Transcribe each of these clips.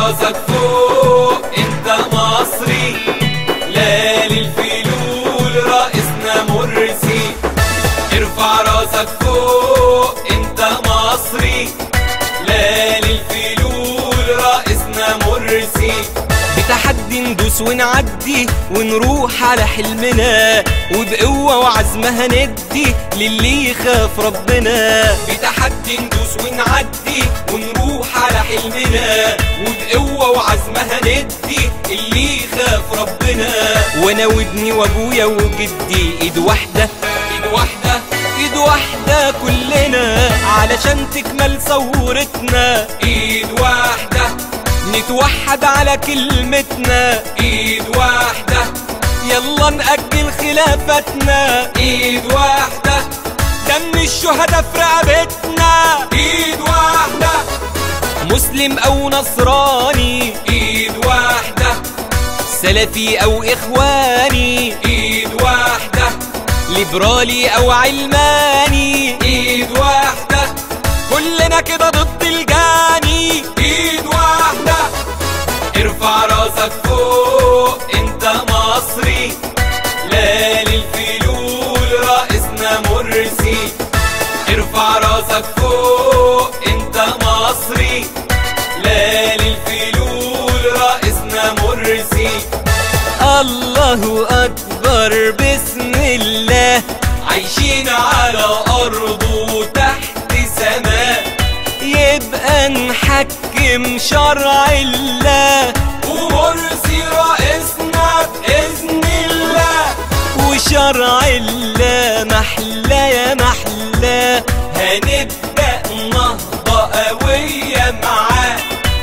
راسك فوق انت مصري، لا للفلول رئيسنا مرسي. ارفع راسك فوق انت مصري، لا للفلول رئيسنا مرسي. بتحدي ندوس ونعدي ونروح على حلمنا، وبقوة وعزمها ندي للي يخاف ربنا. بتحدي ندوس ونعدي ونروح على حلمنا، وبقوة وعزمها ندي اللي يخاف ربنا. وانا وابني وابويا وجدي ايد واحدة ايد واحدة ايد واحدة كلنا، علشان تكمل ثورتنا. ايد واحدة نتوحد على كلمتنا، ايد واحدة يلا نأجل خلافتنا. ايد واحدة دم الشهداء في رقبتنا. ايد واحدة مسلم او نصراني، ايد واحدة سلفي او اخواني، ايد واحدة ليبرالي او علماني، ايد واحدة كلنا كده ضد الجاني. ايد واحدة ارفع راسك فوق انت مصري، لا للفلول رئيسنا مرسي. ارفع راسك فوق انت مصري، لا للفلول رئيسنا مرسي. الله اكبر بسم الله، عايشين على ارضه تحت سماء، يبقى نحكم شرع الله، ومرسي رئيسنا بإذن الله. وشرع الله محلى يا محلى. هنبدأ نهضة قوية معاه،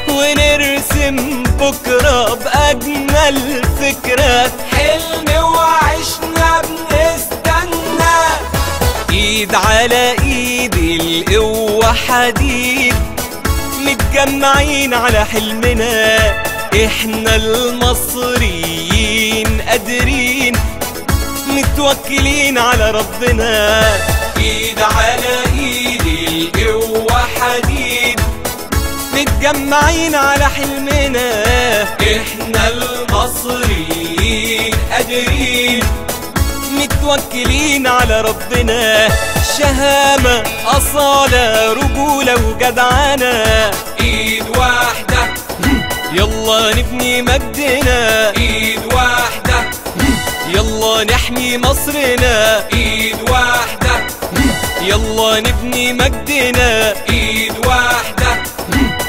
ونرسم بكرة بأجمل فكرة، حلم وعشنا بنستنى. ايد على ايد القوة حديد، متجمعين على حلمنا. احنا المصريين قادرين، متوكلين على ربنا. ايد على ايد القوة حديد، متجمعين على حلمنا. احنا المصريين قادرين، متوكلين على ربنا. شهامة أصالة رجولة وجدعنة، ايد واحدة يلا نبني مجدنا. ايد واحدة يلا نحمي مصرنا. ايد واحدة يلا نبني مجدنا. ايد واحدة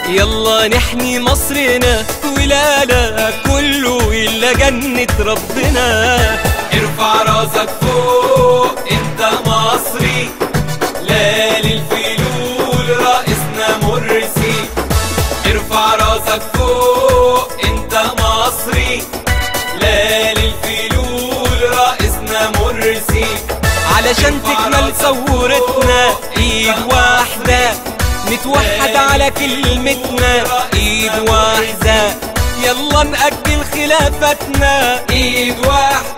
يلا نحمي مصرنا. ولالا كله إلا جنة ربنا. ارفع راسك فوق انت مصري، لا للفلول رئيسنا مرسي. ارفع راسك فوق انت مصري، لا للفلول رئيسنا مرسي. علشان تكمل ثورتنا ايد واحدة، نتوحد على كلمتنا. ايد واحدة يلا نأجل خلافتنا. ايد واحدة